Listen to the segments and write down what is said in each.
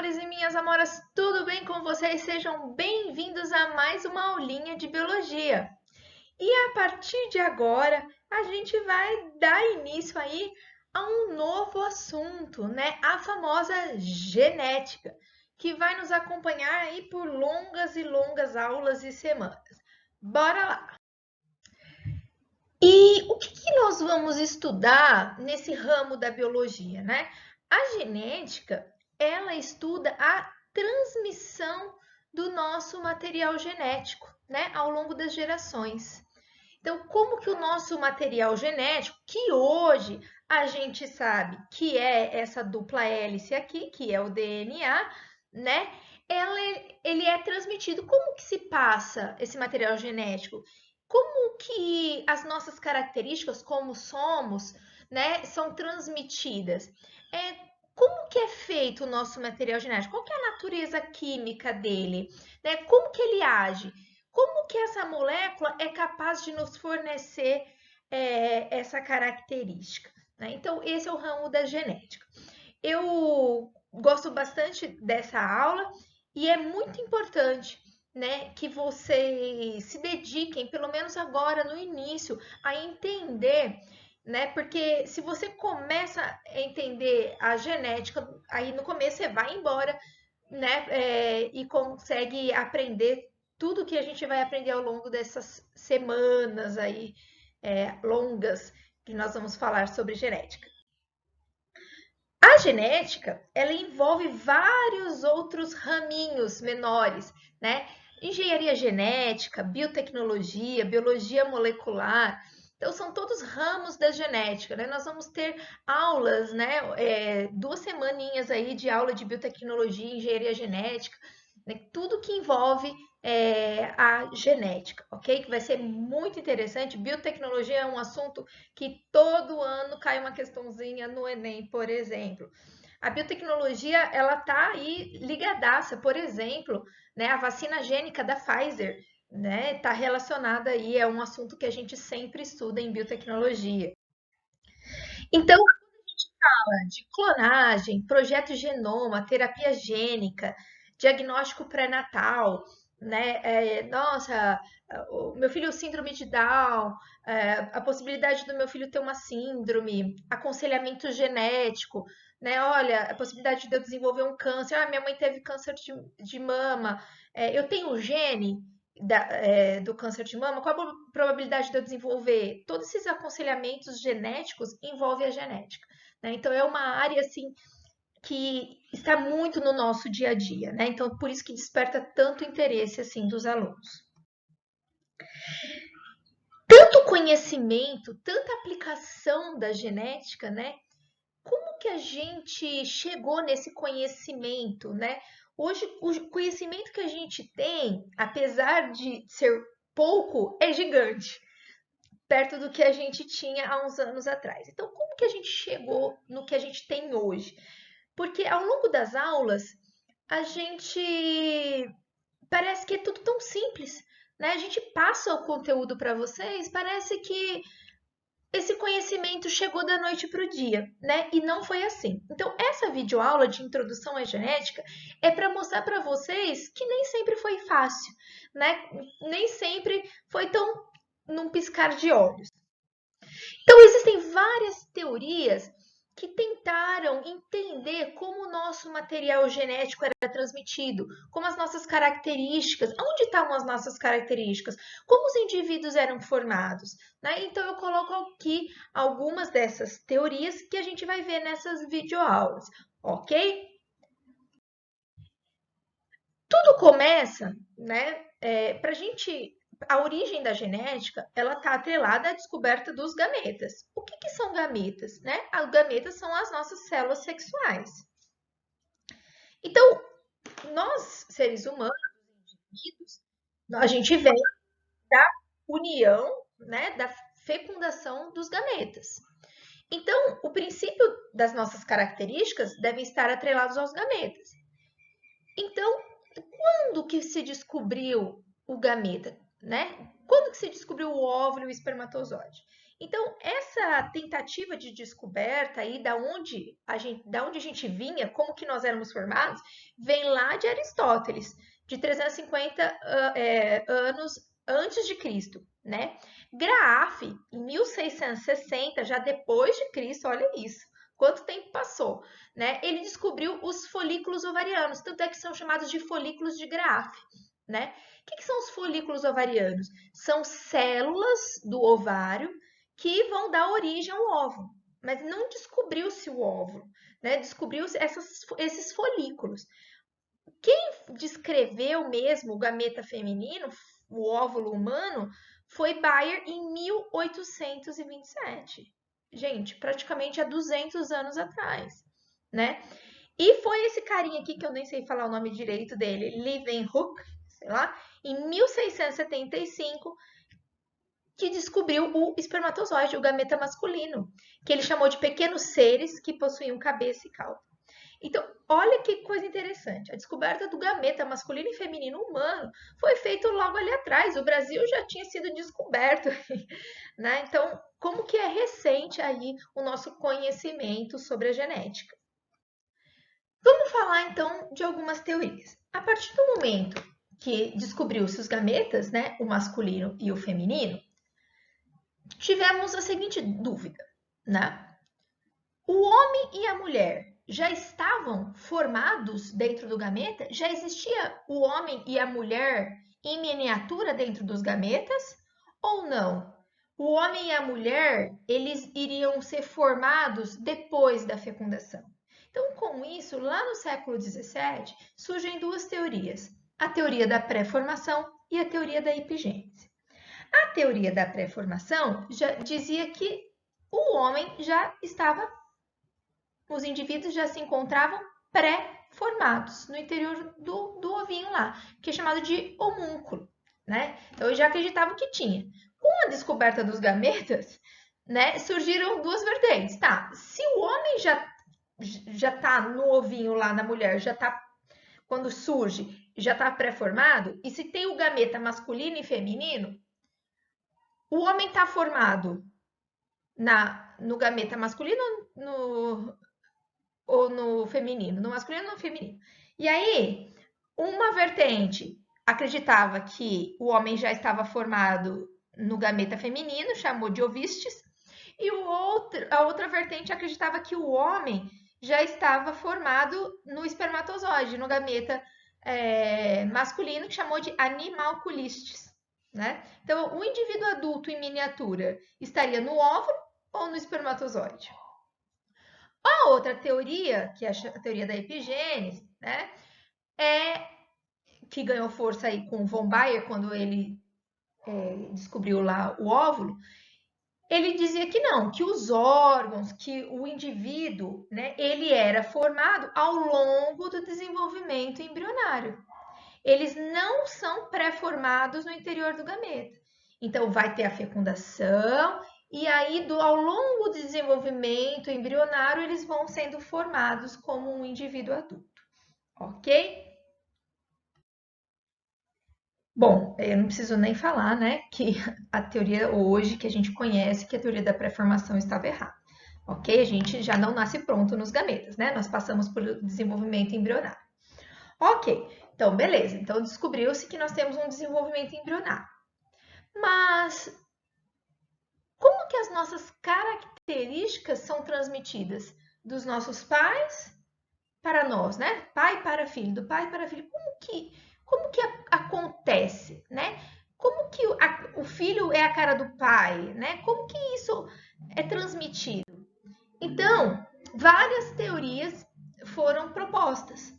amores e minhas amoras, tudo bem com vocês? Sejam bem-vindos a mais uma aulinha de biologia. E a partir de agora, a gente vai dar início aí a um novo assunto, né? A famosa genética, que vai nos acompanhar aí por longas e longas aulas e semanas. Bora lá! E o que nós vamos estudar nesse ramo da biologia, né? A genética, ela estuda a transmissão do nosso material genético, né, ao longo das gerações. Então, como que o nosso material genético, que hoje a gente sabe que é essa dupla hélice aqui, que é o DNA, né? Ele é transmitido. Como que se passa esse material genético? Como que as nossas características, como somos, né, são transmitidas? Como que é feito o nosso material genético? Qual que é a natureza química dele? Né? Como que ele age? Como que essa molécula é capaz de nos fornecer essa característica? Né? Então, esse é o ramo da genética. Eu gosto bastante dessa aula e é muito importante, né, que vocês se dediquem, pelo menos agora no início, a entender, né? Porque se você começa a entender a genética, aí no começo você vai embora, né? E consegue aprender tudo que a gente vai aprender ao longo dessas semanas aí longas que nós vamos falar sobre genética. A genética, ela envolve vários outros raminhos menores, né? Engenharia genética, biotecnologia, biologia molecular. Então, são todos ramos da genética, né? Nós vamos ter aulas, né? 2 semaninhas aí de aula de biotecnologia, engenharia genética, né? Tudo que envolve a genética, ok? Que vai ser muito interessante. Biotecnologia é um assunto que todo ano cai uma questãozinha no Enem, por exemplo. A biotecnologia, ela tá aí ligadaça, por exemplo, né, a vacina gênica da Pfizer, né, tá relacionada aí, é um assunto que a gente sempre estuda em biotecnologia. Então, de clonagem, projeto genoma, terapia gênica, diagnóstico pré-natal, né? Nossa, o meu filho síndrome de Down, a possibilidade do meu filho ter uma síndrome, aconselhamento genético, né? Olha, a possibilidade de eu desenvolver um câncer. Ah, minha mãe teve câncer de mama. Eu tenho o gene do câncer de mama. Qual a probabilidade de eu desenvolver? Todos esses aconselhamentos genéticos envolvem a genética. Né? Então, é uma área assim que está muito no nosso dia a dia, né? Então, por isso que desperta tanto interesse assim dos alunos. Tanto conhecimento, tanta aplicação da genética, né? Como que a gente chegou nesse conhecimento, né? Hoje, o conhecimento que a gente tem, apesar de ser pouco, é gigante, perto do que a gente tinha há uns anos atrás. Então, como que a gente chegou no que a gente tem hoje? Porque ao longo das aulas, a gente parece que é tudo tão simples, né? A gente passa o conteúdo para vocês, parece que esse conhecimento chegou da noite para o dia, né? E não foi assim. Então, essa videoaula de introdução à genética é para mostrar para vocês que nem sempre foi fácil, né? Nem sempre foi tão num piscar de olhos. Então, existem várias teorias que tentaram entender como o nosso material genético era transmitido, como as nossas características, onde estavam as nossas características, como os indivíduos eram formados. Né? Então, eu coloco aqui algumas dessas teorias que a gente vai ver nessas videoaulas, ok? Tudo começa, né, para a gente a origem da genética, ela está atrelada à descoberta dos gametas. O que são gametas? Né? As gametas são as nossas células sexuais. Então, nós, seres humanos, indivíduos, a gente vem da união, né, da fecundação dos gametas. Então, o princípio das nossas características devem estar atrelados aos gametas. Então, quando que se descobriu o gameta, né? Quando que se descobriu o óvulo e o espermatozoide? Então, essa tentativa de descoberta aí da onde a gente vinha, como que nós éramos formados, vem lá de Aristóteles, de 350 anos antes de Cristo, né? Graaff, em 1660, já depois de Cristo, olha isso, quanto tempo passou, né? Ele descobriu os folículos ovarianos, tanto é que são chamados de folículos de Graaff, né? O que são os folículos ovarianos? São células do ovário que vão dar origem ao óvulo, mas não descobriu-se o óvulo, né? Descobriu-se esses folículos. Quem descreveu mesmo o gameta feminino, o óvulo humano, foi Bayer em 1827. Gente, praticamente há 200 anos atrás, né? E foi esse carinha aqui, que eu nem sei falar o nome direito dele, Leeuwenhoek, sei lá, em 1675, que descobriu o espermatozoide, o gameta masculino, que ele chamou de pequenos seres que possuíam cabeça e cauda. Então, olha que coisa interessante. A descoberta do gameta masculino e feminino humano foi feita logo ali atrás. O Brasil já tinha sido descoberto, né? Então, como que é recente aí o nosso conhecimento sobre a genética? Vamos falar então de algumas teorias. A partir do momento que descobriu-se os gametas, né, o masculino e o feminino, tivemos a seguinte dúvida, né? O homem e a mulher já estavam formados dentro do gameta? Já existia o homem e a mulher em miniatura dentro dos gametas? Ou não? O homem e a mulher, eles iriam ser formados depois da fecundação. Então, com isso, lá no século XVII, surgem duas teorias. A teoria da pré-formação e a teoria da epigênese. A teoria da pré-formação já dizia que o homem já estava, os indivíduos já se encontravam pré-formados no interior do ovinho lá, que é chamado de homúnculo, né? Então, eu já acreditava que tinha. Com a descoberta dos gametas, né, surgiram duas vertentes. Tá, se o homem já tá no ovinho lá na mulher, já tá, quando surge, já tá pré-formado, e se tem o gameta masculino e feminino, o homem está formado no gameta masculino ou no feminino? No masculino ou no feminino? E aí, uma vertente acreditava que o homem já estava formado no gameta feminino, chamou de ovistes, e a outra vertente acreditava que o homem já estava formado no espermatozoide, no gameta masculino, que chamou de animalculistes. Né? Então, o indivíduo adulto em miniatura estaria no óvulo ou no espermatozoide? A outra teoria, que é a teoria da epigênese, né, que ganhou força aí com von Baer, quando ele descobriu lá o óvulo, ele dizia que não, que os órgãos, que o indivíduo, né, ele era formado ao longo do desenvolvimento embrionário. Eles não são pré-formados no interior do gameta. Então, vai ter a fecundação, e aí, ao longo do desenvolvimento embrionário, eles vão sendo formados como um indivíduo adulto. Ok? Bom, eu não preciso nem falar, né, que a teoria hoje que a gente conhece, que a teoria da pré-formação estava errada. Ok? A gente já não nasce pronto nos gametas, né? Nós passamos por desenvolvimento embrionário. Ok, então beleza. Então descobriu-se que nós temos um desenvolvimento embrionário. Mas como que as nossas características são transmitidas dos nossos pais para nós, né? Pai para filho, do pai para filho. Como que acontece, né? Como que o filho é a cara do pai, né? Como que isso é transmitido? Então, várias teorias foram propostas.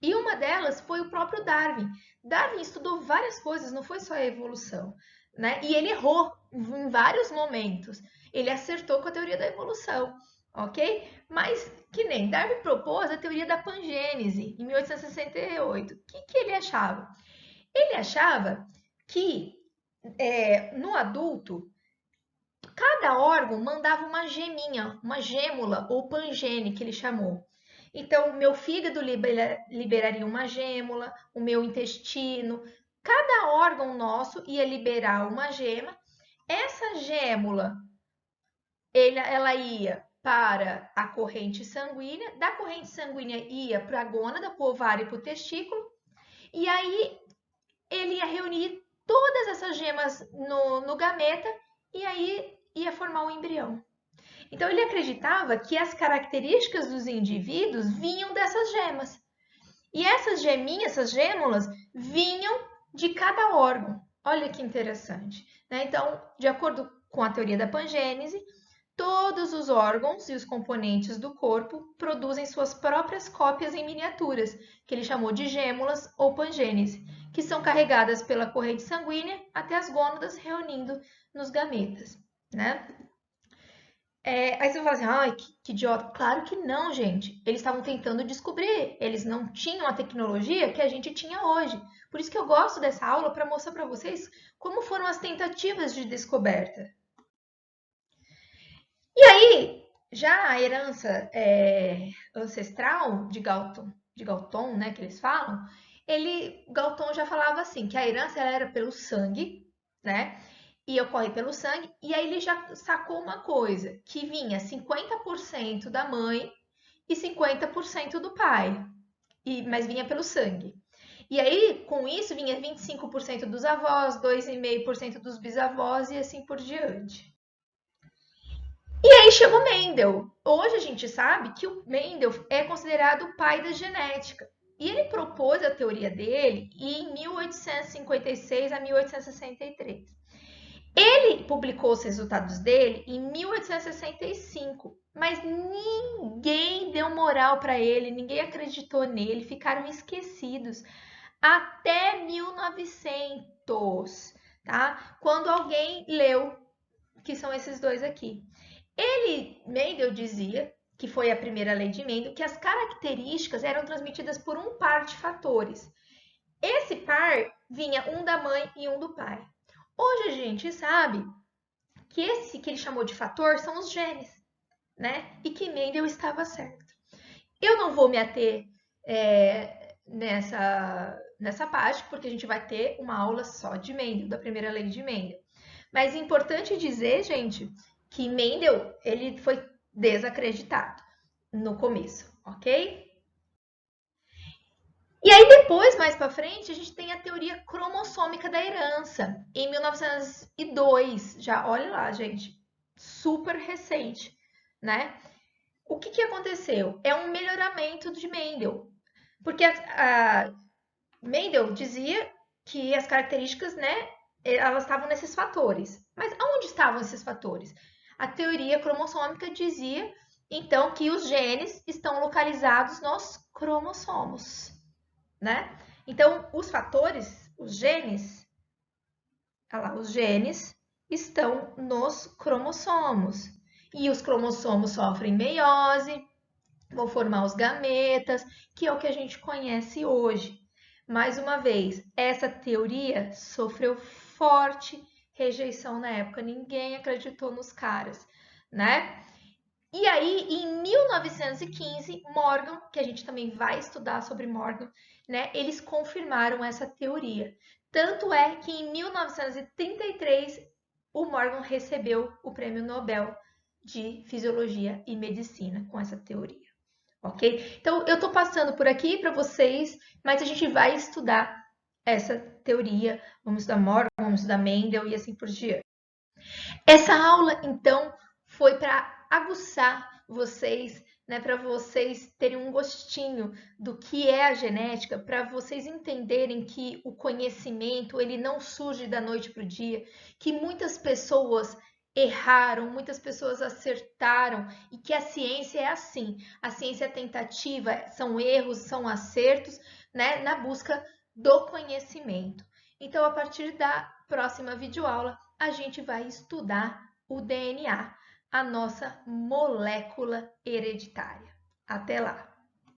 E uma delas foi o próprio Darwin. Darwin estudou várias coisas, não foi só a evolução, né? E ele errou em vários momentos. Ele acertou com a teoria da evolução, ok? Mas que nem Darwin propôs a teoria da pangênese em 1868. O que ele achava? Ele achava que no adulto cada órgão mandava uma geminha, uma gêmula ou pangene que ele chamou. Então, o meu fígado liberaria uma gêmula, o meu intestino, cada órgão nosso ia liberar uma gema essa gêmula, ela ia para a corrente sanguínea, da corrente sanguínea ia para a gônada, para o ovário e para o testículo, e aí ele ia reunir todas essas gemas no gameta e aí ia formar um embrião. Então ele acreditava que as características dos indivíduos vinham dessas gemas. E essas geminhas, essas gêmulas, vinham de cada órgão. Olha que interessante, né? Então, de acordo com a teoria da pangênese, todos os órgãos e os componentes do corpo produzem suas próprias cópias em miniaturas, que ele chamou de gêmulas ou pangênese, que são carregadas pela corrente sanguínea até as gônadas, reunindo nos gametas, né? Aí você fala assim, ai, que idiota. Claro que não, gente. Eles estavam tentando descobrir. Eles não tinham a tecnologia que a gente tinha hoje. Por isso que eu gosto dessa aula, para mostrar para vocês como foram as tentativas de descoberta. E aí, já a herança ancestral de Galton, né, que eles falam, Galton já falava assim, que a herança era pelo sangue, né? E ocorre pelo sangue, e aí ele já sacou uma coisa, que vinha 50% da mãe e 50% do pai, mas vinha pelo sangue. E aí, com isso, vinha 25% dos avós, 2,5% dos bisavós e assim por diante. E aí chegou Mendel. Hoje a gente sabe que o Mendel é considerado o pai da genética. E ele propôs a teoria dele em 1856 a 1863. Ele publicou os resultados dele em 1865, mas ninguém deu moral para ele, ninguém acreditou nele, ficaram esquecidos até 1900, tá? Quando alguém leu, que são esses dois aqui. Mendel dizia, que foi a primeira lei de Mendel, que as características eram transmitidas por um par de fatores. Esse par vinha um da mãe e um do pai. Hoje a gente sabe que esse que ele chamou de fator são os genes, né? E que Mendel estava certo. Eu não vou me ater nessa parte, porque a gente vai ter uma aula só de Mendel, da primeira lei de Mendel. Mas é importante dizer, gente, que Mendel ele foi desacreditado no começo, ok? E aí depois, mais para frente, a gente tem a teoria cromossômica da herança, em 1902. Já olha lá, gente, super recente, né? O que aconteceu? É um melhoramento de Mendel, porque Mendel dizia que as características, né, elas estavam nesses fatores. Mas aonde estavam esses fatores? A teoria cromossômica dizia, então, que os genes estão localizados nos cromossomos, né? Então, os fatores, os genes estão nos cromossomos. E os cromossomos sofrem meiose, vão formar os gametas, que é o que a gente conhece hoje. Mais uma vez, essa teoria sofreu forte rejeição na época, ninguém acreditou nos caras, né? E aí, em 1915, Morgan, que a gente também vai estudar sobre Morgan, né, eles confirmaram essa teoria. Tanto é que em 1933 o Morgan recebeu o Prêmio Nobel de Fisiologia e Medicina com essa teoria. Ok? Então, eu estou passando por aqui para vocês, mas a gente vai estudar essa teoria. Vamos estudar Morgan, vamos estudar Mendel e assim por diante. Essa aula, então, foi para aguçar vocês, né, para vocês terem um gostinho do que é a genética, para vocês entenderem que o conhecimento ele não surge da noite para o dia, que muitas pessoas erraram, muitas pessoas acertaram e que a ciência é assim. A ciência é tentativa, são erros, são acertos, né, na busca do conhecimento. Então, a partir da próxima videoaula, a gente vai estudar o DNA, a nossa molécula hereditária. Até lá!